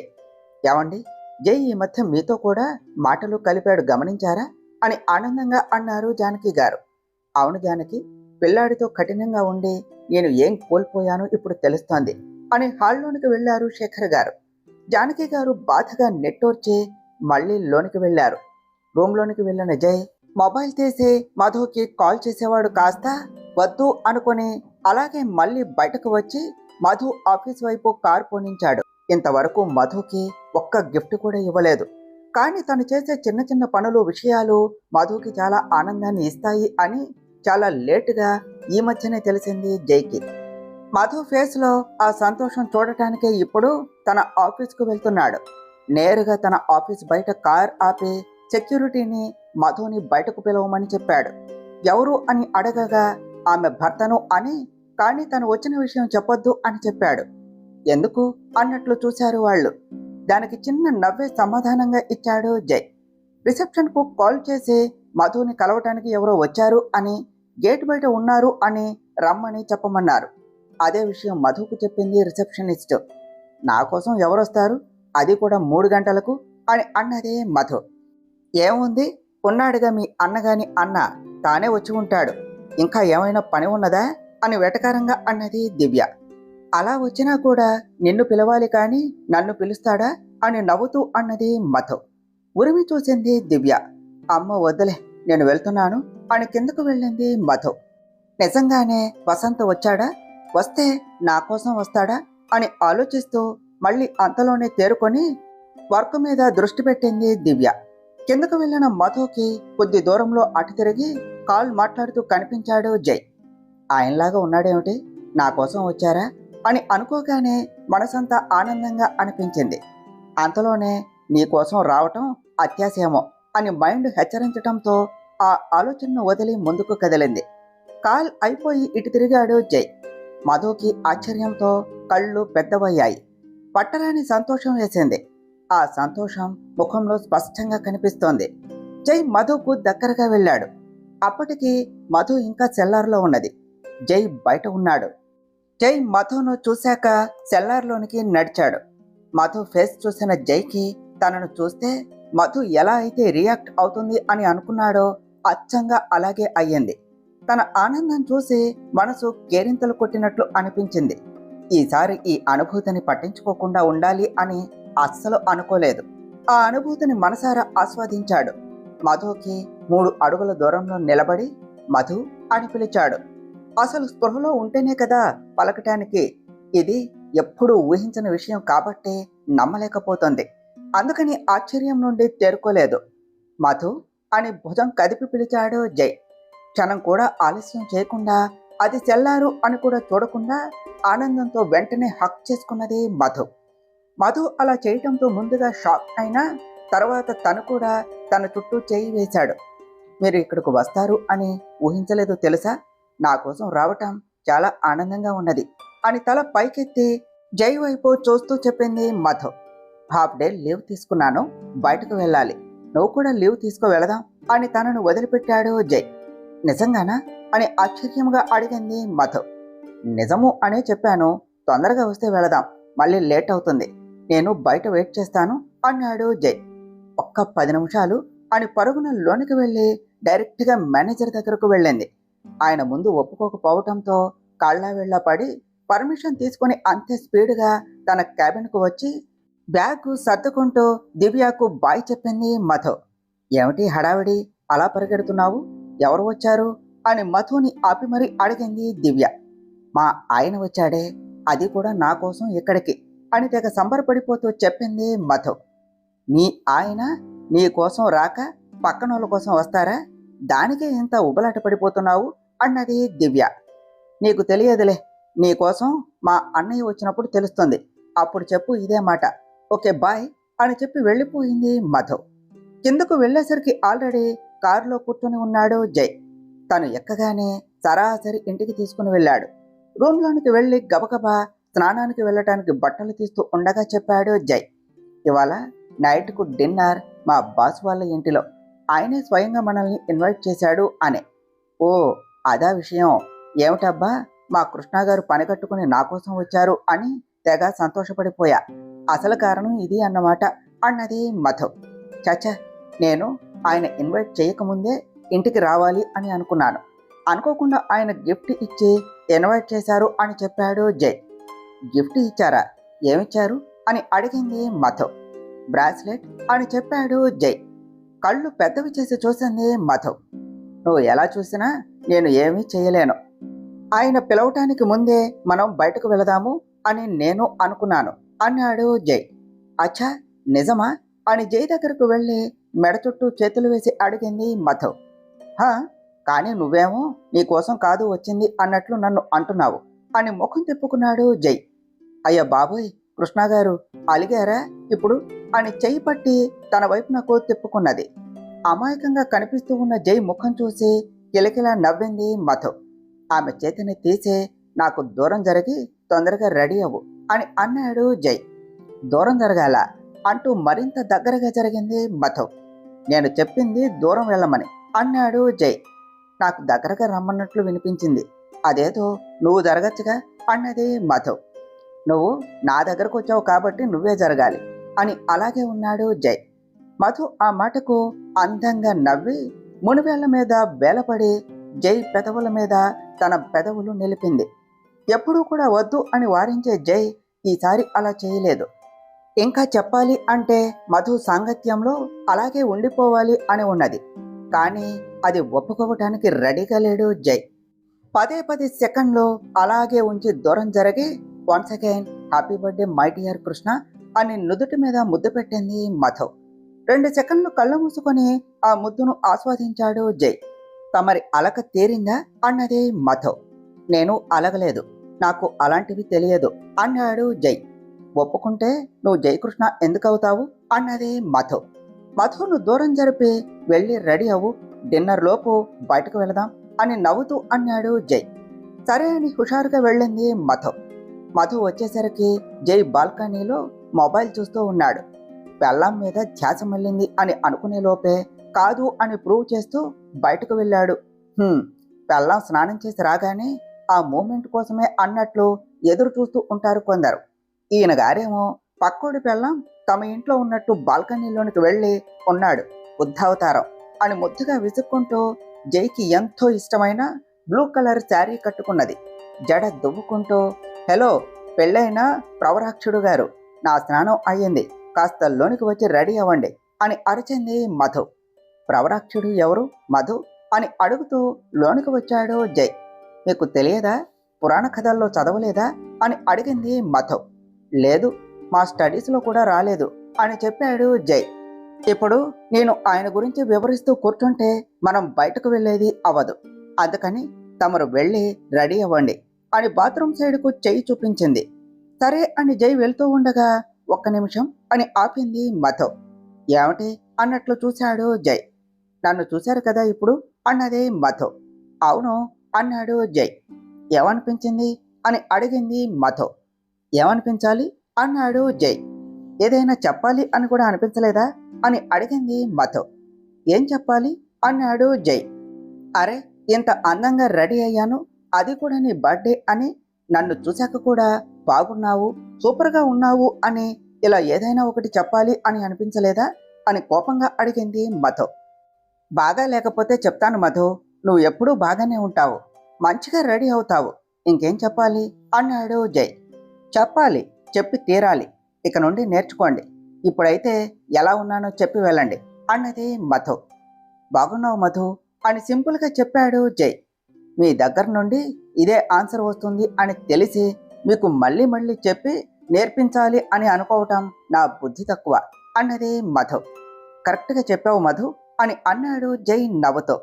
ఏమండి, జై ఈ మధ్య మీతో కూడా మాటలు కలిపాడు గమనించారా అని ఆనందంగా అన్నారు జానకి గారు. అవును జానకి, పిల్లాడితో కఠినంగా ఉండి నేను ఏం కోల్పోయానో ఇప్పుడు తెలుస్తోంది అని హాల్లోనికి వెళ్లారు శేఖర్ గారు. జానకి గారు బాధగా నెట్టోర్చి మళ్ళీ లోనికి వెళ్లారు. రూమ్లోనికి వెళ్ళిన జై మొబైల్ తీసి మధుకి కాల్ చేసేవాడు కాస్త వద్దు అనుకుని అలాగే మళ్ళీ బయటకు వచ్చి మధు ఆఫీస్ వైపు కారు పోనించాడు. ఇంతవరకు మధుకి ఒక్క గిఫ్ట్ కూడా ఇవ్వలేదు. కానీ తను చేసే చిన్న చిన్న పనులు విషయాలు మధుకి చాలా ఆనందాన్ని ఇస్తాయి అని చాలా లేటుగా ఈ మధ్యనే తెలిసింది జైకి. మధు ఫేస్లో ఆ సంతోషం చూడటానికే ఇప్పుడు తన ఆఫీస్కు వెళ్తున్నాడు. నేరుగా తన ఆఫీస్ బయట కార్ ఆపి సెక్యూరిటీని మధుని బయటకు పిలవమని చెప్పాడు. ఎవరు అని అడగగా ఆమె భర్తను అని, కానీ తను వచ్చిన విషయం చెప్పొద్దు అని చెప్పాడు. ఎందుకు అన్నట్లు చూశారు వాళ్ళు. దానికి చిన్న నవ్వే సమాధానంగా ఇచ్చాడు జై. రిసెప్షన్కు కాల్ చేసి మధుని కలవటానికి ఎవరో వచ్చారు అని, గేట్ బయట ఉన్నారు అని రమ్మని చెప్పమన్నారు. అదే విషయం మధుకు చెప్పింది రిసెప్షనిస్ట్. నా కోసం ఎవరొస్తారు, అది కూడా 3 గంటలకు అని అన్నదే మధు. ఏముంది, ఉన్నాడుగా మీ అన్నగాని అన్న, తానే వచ్చి ఉంటాడు, ఇంకా ఏమైనా పని ఉన్నదా అని వెటకారంగా అన్నది దివ్య. అలా వచ్చినా కూడా నిన్ను పిలవాలి కానీ నన్ను పిలుస్తాడా అని నవ్వుతూ అన్నది మధు. ఉరిమి చూసింది దివ్య. అమ్మ వద్దులే, నేను వెళ్తున్నాను అని కిందకు వెళ్ళింది మధు. నిజంగానే వసంత్ వచ్చాడా, వస్తే నా కోసం వస్తాడా అని ఆలోచిస్తూ మళ్ళీ అంతలోనే తేరుకొని వర్క్ మీద దృష్టి పెట్టింది దివ్య. కిందకు వెళ్ళిన మధుకి కొద్ది దూరంలో అటు తిరిగి కాల్ మాట్లాడుతూ కనిపించాడు జై. ఆయనలాగా ఉన్నాడేమిటి, నా కోసం వచ్చారా అని అనుకోగానే మనసంతా ఆనందంగా అనిపించింది. అంతలోనే నీ కోసం రావటం అత్యాశయమో అని మైండ్ హెచ్చరించటంతో ఆ ఆలోచనను వదిలి ముందుకు కదిలింది. కాల్ అయిపోయి ఇటు తిరిగాడు జై. మధుకి ఆశ్చర్యంతో కళ్ళు పెద్దవయ్యాయి. పట్టరాని సంతోషం వేసింది. ఆ సంతోషం ముఖంలో స్పష్టంగా కనిపిస్తోంది. జై మధుకు దగ్గరగా వెళ్ళాడు. అప్పటికి మధు ఇంకా సెల్లార్లో ఉన్నది. జై బయట ఉన్నాడు. జై మధును చూశాక సెల్లార్లోనికి నడిచాడు. మధు ఫేస్ చూసిన జైకి తనను చూస్తే మధు ఎలా అయితే రియాక్ట్ అవుతుంది అని అనుకున్నాడో అచ్చంగా అలాగే అయ్యింది. తన ఆనందం చూసి మనసు కేరింతలు కొట్టినట్లు అనిపించింది. ఈసారి ఈ అనుభూతిని పట్టించుకోకుండా ఉండాలి అని అస్సలు అనుకోలేదు. ఆ అనుభూతిని మనసారా ఆస్వాదించాడు. మధుకి 3 అడుగుల దూరంలో నిలబడి మధు అని పిలిచాడు. అసలు స్పృహలో ఉంటేనే కదా పలకటానికి. ఇది ఎప్పుడూ ఊహించిన విషయం కాబట్టి నమ్మలేకపోతుంది. అందుకని ఆశ్చర్యం నుండి తేరుకోలేదు. మధు అని భుజం కదిపి పిలిచాడు జై. క్షణం కూడా ఆలస్యం చేయకుండా, అది సెల్లారు అని కూడా చూడకుండా ఆనందంతో వెంటనే హక్ చేసుకున్నది మధు. మధు అలా చేయటంతో ముందుగా షాక్ అయినా తర్వాత తను కూడా తన చుట్టూ చేయి వేశాడు. మీరు ఇక్కడికి వస్తారు అని ఊహించలేదు తెలుసా, నా కోసం రావటం చాలా ఆనందంగా ఉన్నది అని తల పైకెత్తి జై వైపు చూస్తూ చెప్పింది మధు. హాఫ్ డే లీవ్ తీసుకున్నాను, బయటకు వెళ్ళాలి, నువ్వు కూడా లీవ్ తీసుకో వెళదాం అని తనను వదిలిపెట్టాడు జై. నిజంగానా అని ఆశ్చర్యంగా అడిగింది మధు. నిజము అనే చెప్పాను, తొందరగా వస్తే వెళదాం, మళ్ళీ లేట్ అవుతుంది, నేను బయట వెయిట్ చేస్తాను అన్నాడు జై. ఒక్క 10 నిమిషాలు అని పరుగున లోనికి వెళ్ళి డైరెక్ట్గా మేనేజర్ దగ్గరకు వెళ్ళింది. ఆయన ముందు ఒప్పుకోకపోవటంతో కాళ్ళ వెళ్ళ పడి పర్మిషన్ తీసుకుని అంతే స్పీడ్గా తన క్యాబిన్కు వచ్చి బ్యాగ్ సర్దుకుంటూ దివ్యకు బాయ్ చెప్పింది మధు. ఏమిటి హడావిడి, అలా పరిగెడుతున్నావు, ఎవరు వచ్చారు అని మధుని ఆపి మరీ అడిగింది దివ్య. మా ఆయన వచ్చాడే, అది కూడా నా కోసం ఇక్కడికి అని తెగ సంబరపడిపోతూ చెప్పింది మధు. మీ ఆయన నీ కోసం రాక పక్కనోళ్ళ కోసం వస్తారా, దానికే ఇంత ఉబలాట పడిపోతున్నావు అన్నది దివ్య. నీకు తెలియదులే, నీ కోసం మా అన్నయ్య వచ్చినప్పుడు తెలుస్తుంది, అప్పుడు చెప్పు ఇదే మాట, ఓకే బాయ్ అని చెప్పి వెళ్ళిపోయింది మధు. కిందకు వెళ్ళేసరికి ఆల్రెడీ కారులో కూర్చొని ఉన్నాడు జై. తను ఎక్కగానే సరాసరి ఇంటికి తీసుకుని వెళ్ళాడు. రూమ్లోనికి వెళ్ళి గబగబా స్నానానికి వెళ్ళటానికి బట్టలు తీస్తూ ఉండగా చెప్పాడు జై. ఇవాళ నైట్కు డిన్నర్ మా బాస్ వాళ్ళ ఇంటిలో, ఆయనే స్వయంగా మనల్ని ఇన్వైట్ చేశాడు అని. ఓ అదా విషయం, ఏమిటబ్బా మా కృష్ణ గారు పని కట్టుకుని నా కోసం వచ్చారు అని తెగ సంతోషపడిపోయా, అసలు కారణం ఇది అన్నమాట అన్నది మధు. చచ్చా, నేను ఆయన ఇన్వైట్ చేయకముందే ఇంటికి రావాలి అని అనుకున్నాను, అనుకోకుండా ఆయన గిఫ్ట్ ఇచ్చి ఇన్వైట్ చేశారు అని చెప్పాడు జై. గిఫ్ట్ ఇచ్చారా, ఏమిచ్చారు అని అడిగింది మధు. బ్రాస్లెట్ అని చెప్పాడు జై. కళ్ళు పెద్దవి చేసి చూసింది మధు. నువ్వు ఎలా చూసినా నేను ఏమీ చేయలేను, ఆయన పిలవటానికి ముందే మనం బయటకు వెళదాము అని నేను అనుకున్నాను అన్నాడు జై. అచ్చా నిజమా అని జై దగ్గరకు వెళ్ళి మెడ చుట్టూ చేతులు వేసి అడిగింది మధు. హా, కానీ నువ్వేమో నీ కోసం కాదు వచ్చింది అన్నట్లు నన్ను అంటున్నావు అని ముఖం తిప్పుకున్నాడు జై. అయ్యా బాబోయ్, కృష్ణగారు అలిగారా ఇప్పుడు అని చెయ్యి పట్టి తన వైపు నాకు తిప్పుకున్నది. అమాయకంగా కనిపిస్తూ ఉన్న జై ముఖం చూసి కిలకిలా నవ్వింది మధు. ఆమె చేతిని తీసి నాకు దూరం జరిగి తొందరగా రెడీ అవ్వు అని అన్నాడు జై. దూరం జరగాల అంటూ మరింత దగ్గరగా జరిగింది మధు. నేను చెప్పింది దూరం వెళ్ళమని అన్నాడు జై. నాకు దగ్గరగా రమ్మన్నట్లు వినిపించింది, అదేదో నువ్వు జరగచ్చుగా అన్నది మధు. నువ్వు నా దగ్గరకు వచ్చావు కాబట్టి నువ్వే జరగాలి అని అలాగే ఉన్నాడు జై. మధు ఆ మాటకు అందంగా నవ్వి మునివేళ్ల మీద వేలపడి జై పెదవుల మీద తన పెదవులు నిలిపింది. ఎప్పుడూ కూడా వద్దు అని వారించే జై ఈసారి అలా చేయలేదు. ఇంకా చెప్పాలి అంటే మధు సాంగత్యంలో అలాగే ఉండిపోవాలి అని ఉన్నది, కానీ అది ఒప్పుకోవటానికి రెడీగా లేడు జై. 10 సెకండ్లు అలాగే ఉంచి దూరం జరిగి once again happy birthday my dear Krishna అని నుదుటి మీద ముద్దు పెట్టింది మధు. 2 సెకండ్లు కళ్ళు మూసుకొని ఆ ముద్దును ఆస్వాదించాడు జై. తమరి అలక తీరిందా అన్నది మధు. నేను అలగలేదు, నాకు అలాంటివి తెలియదు అన్నాడు జై. ఒప్పుకుంటే నువ్వు జయకృష్ణ ఎందుకవుతావు అన్నది మధు. మధును దూరం జరిపి వెళ్ళి రెడీ అవ్వు, డిన్నర్ లోపు బయటకు వెళదాం అని నవ్వుతూ అన్నాడు జై. సరే అని హుషారుగా వెళ్ళింది మధు. మధు వచ్చేసరికి జై బాల్కనీలో మొబైల్ చూస్తూ ఉన్నాడు. పెళ్ళాం మీద ధ్యాస మళ్ళింది అని అనుకునే లోపే కాదు అని ప్రూవ్ చేస్తూ బయటకు వెళ్ళాడు. పెళ్ళాం స్నానం చేసి రాగానే ఆ మూమెంట్ కోసమే అన్నట్లు ఎదురు చూస్తూ ఉంటారు కొందరు. ఈయన గారేమో పక్కోడి పెళ్ళాం తమ ఇంట్లో ఉన్నట్టు బాల్కనీలోనికి వెళ్ళి ఉన్నాడు ఉద్ధావతారం అని ముద్దుగా విసుక్కుంటూ జైకి ఎంతో ఇష్టమైన బ్లూ కలర్ శారీ కట్టుకున్నది. జడ దువ్వుకుంటూ, హలో పెళ్ళైన ప్రవరాక్షుడు గారు, నా స్నానం అయ్యింది, కాస్త లోనికి వచ్చి రెడీ అవ్వండి అని అరిచింది మధు. ప్రవరాక్షుడు ఎవరు మధు అని అడుగుతూ లోనికి వచ్చాడు జై. మీకు తెలియదా, పురాణ కథల్లో చదవలేదా అని అడిగింది మధు. లేదు, మా స్టడీస్లో కూడా రాలేదు అని చెప్పాడు జై. ఇప్పుడు నేను ఆయన గురించి వివరిస్తూ కూర్చుంటే మనం బయటకు వెళ్ళేది అవ్వదు, అందుకని తమరు వెళ్ళి రెడీ అవ్వండి అని బాత్రూమ్ సైడ్కు చెయ్యి చూపించింది. సరే అని జై వెళ్తూ ఉండగా ఒక్క నిమిషం అని ఆపింది మధు. ఏమిటి అన్నట్లు చూశాడు జై. నన్ను చూశారు కదా ఇప్పుడు అన్నదే మధు. అవును అన్నాడు జై. ఏమనిపించింది అని అడిగింది మధు. ఏమనిపించాలి అన్నాడు జై. ఏదైనా చెప్పాలి అని కూడా అనిపించలేదా అని అడిగింది మధు. ఏం చెప్పాలి అన్నాడు జై. అరే, ఇంత అందంగా రెడీ అయ్యాను, అది కూడా నీ బర్త్డే అని, నన్ను చూశాక కూడా బాగున్నావు, సూపర్గా ఉన్నావు అని ఇలా ఏదైనా ఒకటి చెప్పాలి అని అనిపించలేదా అని కోపంగా అడిగింది మధు. బాగా లేకపోతే చెప్తాను మధు, నువ్వు ఎప్పుడూ బాగానే ఉంటావు, మంచిగా రెడీ అవుతావు, ఇంకేం చెప్పాలి అన్నాడు జై. చెప్పాలి, చెప్పి తీరాలి, ఇక నుండి నేర్చుకోండి, ఇప్పుడైతే ఎలా ఉన్నానో చెప్పి వెళ్ళండి అన్నది మధు. బాగున్నావు మధు అని సింపుల్గా చెప్పాడు జై. మీ దగ్గర నుండి ఇదే ఆన్సర్ వస్తుంది అని తెలిసి మీకు మళ్ళీ మళ్ళీ చెప్పి నేర్పించాలి అని అనుకోవటం నా బుద్ధి తక్కువ అన్నది మధు. కరెక్ట్గా చెప్పావు మధు అని అన్నాడు జై నవ్వుతో.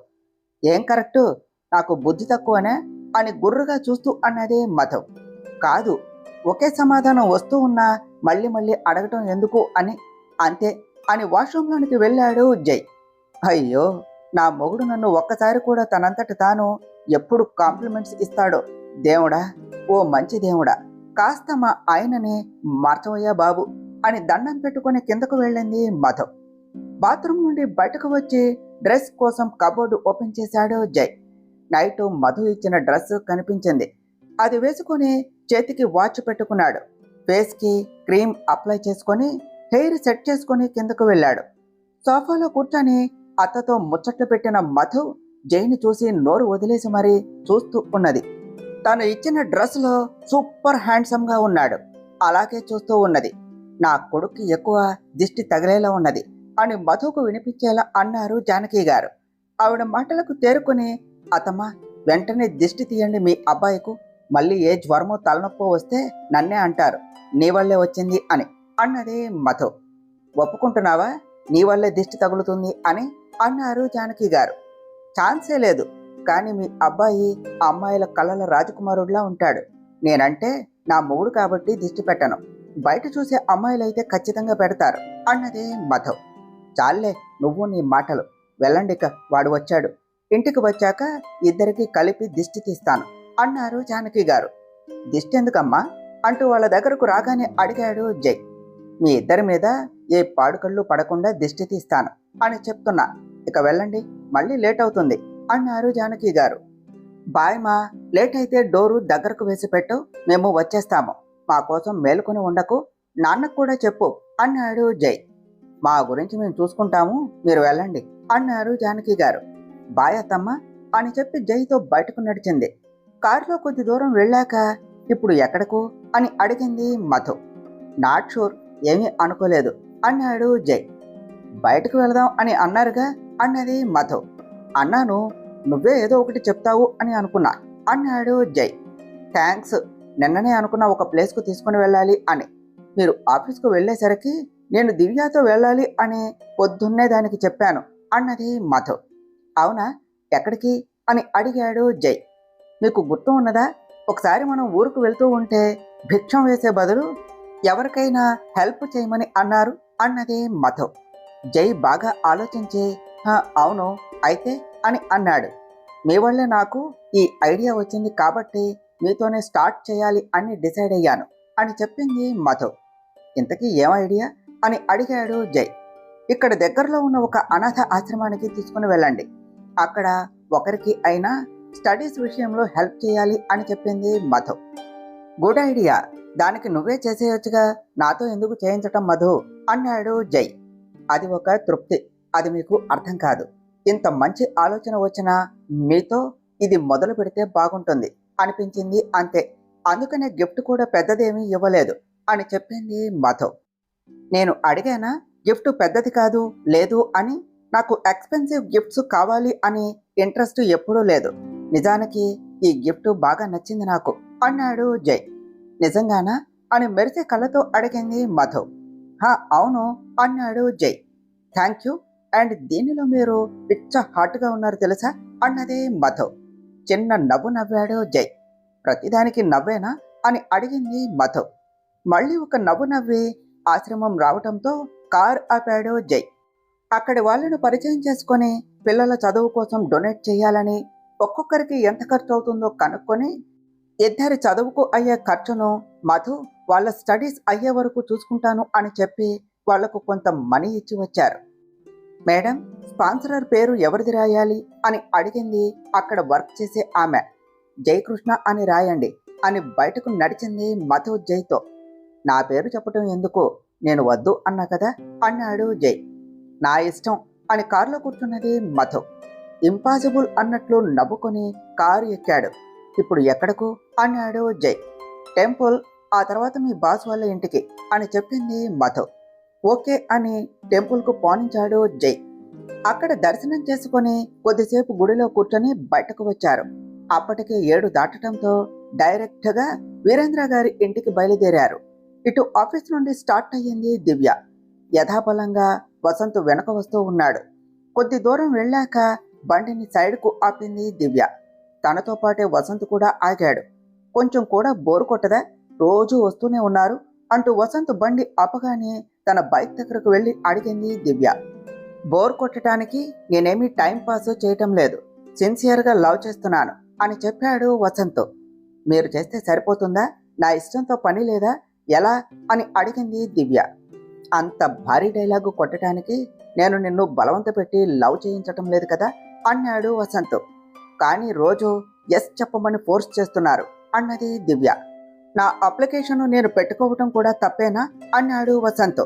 ఏం కరెక్టు, నాకు బుద్ధి తక్కువనే అని గుర్రుగా చూస్తూ అన్నది మధు. కాదు, ఒకే సమాధానం వస్తూ ఉన్నా మళ్ళీ మళ్ళీ అడగటం ఎందుకు అని, అంతే అని వాష్రూమ్లోనికి వెళ్ళాడు జై. అయ్యో, నా మొగుడు నన్ను ఒక్కసారి కూడా తనంతట తాను ఎప్పుడు కాంప్లిమెంట్స్ ఇస్తాడో దేవుడా, ఓ మంచి దేవుడా, కాస్త మా ఆయనని మార్చవయ్యా బాబు అని దండం పెట్టుకుని కిందకు వెళ్ళింది మధు. బాత్రూమ్ నుండి బయటకు వచ్చి డ్రెస్ కోసం కబోర్డు ఓపెన్ చేశాడు జై. నైట్ మధు ఇచ్చిన డ్రెస్ కనిపించింది. అది వేసుకొని చేతికి వాచ్ పెట్టుకున్నాడు. ఫేస్కి క్రీమ్ అప్లై చేసుకొని హెయిర్ సెట్ చేసుకొని కిందకు వెళ్ళాడు. సోఫాలో కూర్చొని అత్తతో ముచ్చట్లు పెట్టిన మధు జైని చూసి నోరు వదిలేసి మరీ చూస్తూ ఉన్నది. తను ఇచ్చిన డ్రెస్లో సూపర్ హ్యాండ్సమ్గా ఉన్నాడు. అలాగే చూస్తూ ఉన్నది. నా కొడుక్కి ఎక్కువ దిష్టి తగిలేలా ఉన్నది అని మధుకు వినిపించేలా అన్నారు జానకి గారు. ఆవిడ మాటలకు తేరుకుని, అత్తమ్మ వెంటనే దిష్టి తీయండి మీ అబ్బాయికు, మళ్ళీ ఏ జ్వరమో తలనొప్పో వస్తే నన్నే అంటారు, నీ వల్లే వచ్చింది అని అన్నది మధు. ఒప్పుకుంటున్నావా, నీ వల్లే దిష్టి తగులుతుంది అని అన్నారు జానకి గారు. ఛాన్సే లేదు, కానీ మీ అబ్బాయి అమ్మాయిల కళ్ళల రాజకుమారుడిలా ఉంటాడు. నేనంటే నా మొగుడు కాబట్టి దిష్టి పెట్టను, బయట చూసే అమ్మాయిలైతే ఖచ్చితంగా పెడతారు అన్నది మధు. చాలే నువ్వు నీ మాటలు, వెళ్ళండిక, వాడు వచ్చాడు, ఇంటికి వచ్చాక ఇద్దరికి కలిపి దిష్టి తీస్తాను అన్నారు జానకి గారు. దిష్టి ఎందుకమ్మా అంటూ వాళ్ళ దగ్గరకు రాగానే అడిగాడు జై. మీ ఇద్దరి మీద ఏ పాడుకళ్ళు పడకుండా దిష్టి తీస్తాను అని చెప్తున్నా, ఇక వెళ్ళండి, మళ్ళీ లేట్ అవుతుంది అన్నారు జానకి గారు. బాయ్ మా, లేట్ అయితే డోరు దగ్గరకు వేసి పెట్టు, మేము వచ్చేస్తాము, మా కోసం మేలుకొని ఉండకు, నాన్నకు కూడా చెప్పు అన్నాడు జై. మా గురించి మేము చూసుకుంటాము, మీరు వెళ్ళండి అన్నారు జానకి గారు. బాయ్ అత్తమ్మ అని చెప్పి జైతో బయటకు నడిచింది. కారులో కొద్ది దూరం వెళ్ళాక ఇప్పుడు ఎక్కడకు అని అడిగింది మధు. నాట్ షూర్, ఏమీ అనుకోలేదు అన్నాడు జై. బయటకు వెళదాం అని అన్నారుగా అన్నది మధు. అన్నాను, నువ్వే ఏదో ఒకటి చెప్తావు అని అనుకున్నా అన్నాడు జై. థ్యాంక్స్, నిన్ననే అనుకున్న ఒక ప్లేస్కు తీసుకుని వెళ్ళాలి అని, మీరు ఆఫీస్కు వెళ్ళేసరికి నేను దివ్యతో వెళ్ళాలి అని పొద్దున్నే దానికి చెప్పాను అన్నది మధు. అవునా, ఎక్కడికి అని అడిగాడు జై. మీకు గుర్తు ఉన్నదా, ఒకసారి మనం ఊరుకు వెళ్తూ ఉంటే భిక్షం వేసే బదులు ఎవరికైనా హెల్ప్ చేయమని అన్నారు అన్నది మధు. జై బాగా ఆలోచించి అవును అయితే అని అన్నాడు. మీ వల్లే నాకు ఈ ఐడియా వచ్చింది కాబట్టి మీతోనే స్టార్ట్ చేయాలి అని డిసైడ్ అయ్యాను అని చెప్పింది మధు. ఇంతకీ ఏం ఐడియా అని అడిగాడు జై. ఇక్కడ దగ్గరలో ఉన్న ఒక అనాథ ఆశ్రమానికి తీసుకుని వెళ్ళండి, అక్కడ ఒకరికి అయినా స్టడీస్ విషయంలో హెల్ప్ చేయాలి అని చెప్పింది మధు. గుడ్ ఐడియా, దానికి నువ్వే చేసేయొచ్చుగా, నాతో ఎందుకు చేయించటం మధు అన్నాడు జై. అది ఒక తృప్తి, అది మీకు అర్థం కాదు. ఇంత మంచి ఆలోచన వచ్చినా మీతో ఇది మొదలు పెడితే బాగుంటుంది అనిపించింది అంతే, అందుకనే గిఫ్ట్ కూడా పెద్దదేమీ ఇవ్వలేదు అని చెప్పింది మధు. నేను అడిగానా గిఫ్ట్ పెద్దది కాదు లేదు అని, నాకు ఎక్స్పెన్సివ్ గిఫ్ట్స్ కావాలి అని ఇంట్రెస్ట్ ఎప్పుడూ లేదు, నిజానికి ఈ గిఫ్ట్ బాగా నచ్చింది నాకు అన్నాడు జై. నిజంగానా అని మెరిసే కళ్ళతో అడిగింది మధు. అవును అన్నాడు జై. థ్యాంక్ యూ, అండ్ దీనిలో మీరు పిచ్చ హాట్గా ఉన్నారు తెలుసా అన్నదే మధు. చిన్న నవ్వు నవ్వాడు జై. ప్రతిదానికి నవ్వేనా అని అడిగింది మధు. మళ్ళీ ఒక నవ్వు నవ్వి ఆశ్రమం రావటంతో కార్ ఆపాడు జై. అక్కడి వాళ్ళను పరిచయం చేసుకొని పిల్లల చదువు కోసం డొనేట్ చేయాలని, ఒక్కొక్కరికి ఎంత ఖర్చు అవుతుందో కనుక్కొని ఇద్దరి చదువుకు అయ్యే ఖర్చును మధు వాళ్ళ స్టడీస్ అయ్యే వరకు చూసుకుంటాను అని చెప్పి వాళ్లకు కొంత మనీ ఇచ్చి వచ్చారు. మేడం, స్పాన్సరర్ పేరు ఎవరిది రాయాలి అని అడిగింది అక్కడ వర్క్ చేసే ఆమె. జయకృష్ణ అని రాయండి అని బయటకు నడిచింది మధు జైతో. నా పేరు చెప్పటం ఎందుకు, నేను వద్దు అన్నా కదా అన్నాడు జై. నా ఇష్టం అని కారులో కూర్చున్నది మధు. ఇంపాసిబుల్ అన్నట్లు నవ్వుకొని కారు ఎక్కాడు. ఇప్పుడు ఎక్కడకు అన్నాడు జై. టెంపుల్, ఆ తర్వాత మీ బాస్ వాళ్ళ ఇంటికి అని చెప్పింది మధు. ఓకే అని టెంపుల్కు పోనించాడు జై. అక్కడ దర్శనం చేసుకుని కొద్దిసేపు గుడిలో కూర్చొని బయటకు వచ్చారు. అప్పటికే 7 దాటడంతో డైరెక్ట్గా వీరేంద్ర గారి ఇంటికి బయలుదేరారు. ఇటు ఆఫీస్ నుండి స్టార్ట్ అయ్యింది దివ్య. యథాబలంగా వసంత్ వెనక వస్తూ ఉన్నాడు. కొద్ది దూరం వెళ్ళాక బండిని సైడ్కు ఆపింది దివ్య. తనతో పాటే వసంత్ కూడా ఆగాడు. కొంచెం కూడా బోరు కొట్టదా, రోజు వస్తూనే ఉన్నారు అంటూ వసంత్ బండి ఆపగానే తన బైక్ దగ్గరకు వెళ్ళి అడిగింది దివ్య. బోర్ కొట్టడానికి నేనేమీ టైం పాస్ చేయటం లేదు, సిన్సియర్గా లవ్ చేస్తున్నాను అని చెప్పాడు వసంత్. మీరు చేస్తే సరిపోతుందా, నా ఇష్టంతో పని లేదా, ఎలా అని అడిగింది దివ్య. అంత భారీ డైలాగు కొట్టడానికి నేను నిన్ను బలవంత పెట్టి లవ్ చేయించటం లేదు కదా అన్నాడు వసంత్. కానీ రోజు ఎస్ చెప్పమని ఫోర్స్ చేస్తున్నారు అన్నది దివ్య. నా అప్లికేషన్ నేను పెట్టుకోవటం కూడా తప్పేనా అన్నాడు వసంత్.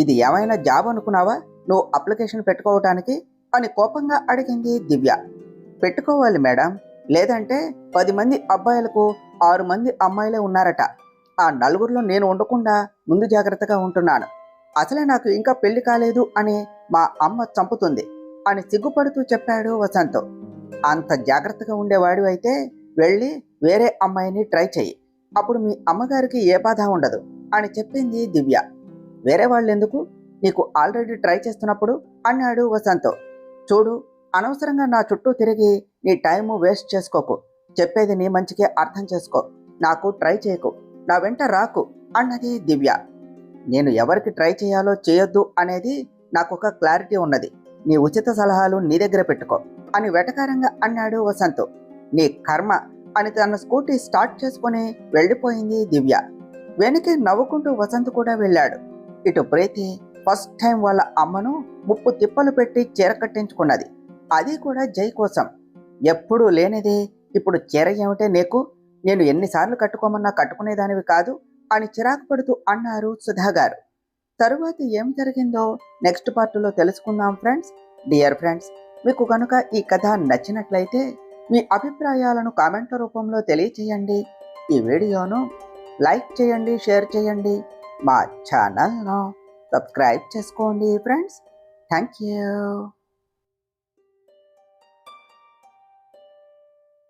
ఇది ఏమైనా జాబ్ అనుకున్నావా నువ్వు అప్లికేషన్ పెట్టుకోవటానికి అని కోపంగా అడిగింది దివ్య. పెట్టుకోవాలి మేడం, లేదంటే 10 మంది అబ్బాయిలకు 6 మంది అమ్మాయిలే ఉన్నారట. ఆ నలుగురిలో నేను ఉండకుండా ముందు జాగ్రత్తగా ఉంటున్నాను. అసలే నాకు ఇంకా పెళ్లి కాలేదు అని మా అమ్మ చంపుతుంది అని సిగ్గుపడుతూ చెప్పాడు వసంత్. అంత జాగ్రత్తగా ఉండేవాడు అయితే వెళ్ళి వేరే అమ్మాయిని ట్రై చెయ్యి, అప్పుడు మీ అమ్మగారికి ఏ బాధ ఉండదు అని చెప్పింది దివ్య. వేరే వాళ్ళెందుకు, నీకు ఆల్రెడీ ట్రై చేస్తున్నప్పుడు అన్నాడు వసంత్. చూడు, అనవసరంగా నా చుట్టూ తిరిగి నీ టైము వేస్ట్ చేసుకోకు, చెప్పేది నీ మంచికే అర్థం చేసుకో, నాకు ట్రై చేయకు, నా వెంట రాకు అన్నది దివ్య. నేను ఎవరికి ట్రై చేయాలో చేయొద్దు అనేది నాకొక క్లారిటీ ఉన్నది, నీ ఉచిత సలహాలు నీ దగ్గర పెట్టుకో అని వెటకారంగా అన్నాడు వసంత్. నీ కర్మ అని తన స్కూటీ స్టార్ట్ చేసుకుని వెళ్ళిపోయింది దివ్య. వెనకే నవ్వుకుంటూ వసంత్ కూడా వెళ్ళాడు. ఇటు ప్రీతి ఫస్ట్ టైం వాళ్ళ అమ్మను ముప్పు తిప్పలు పెట్టి చీర కట్టించుకున్నది, అది కూడా జై కోసం. ఎప్పుడూ లేనిది ఇప్పుడు చీర ఏమిటే నీకు, నేను ఎన్నిసార్లు కట్టుకోమన్నా కట్టుకునేదానివి కాదు అని చిరాకు పడుతూ అన్నారు సుధా గారు. తరువాత ఏం జరిగిందో నెక్స్ట్ పార్ట్లో తెలుసుకుందాం ఫ్రెండ్స్. డియర్ ఫ్రెండ్స్, మీకు కనుక ఈ కథ నచ్చినట్లయితే మీ అభిప్రాయాలను కామెంట్ల రూపంలో తెలియచేయండి. ఈ వీడియోను లైక్ చేయండి, షేర్ చేయండి, మా ఛానల్ను సబ్స్క్రైబ్ చేసుకోండి ఫ్రెండ్స్. Thank you.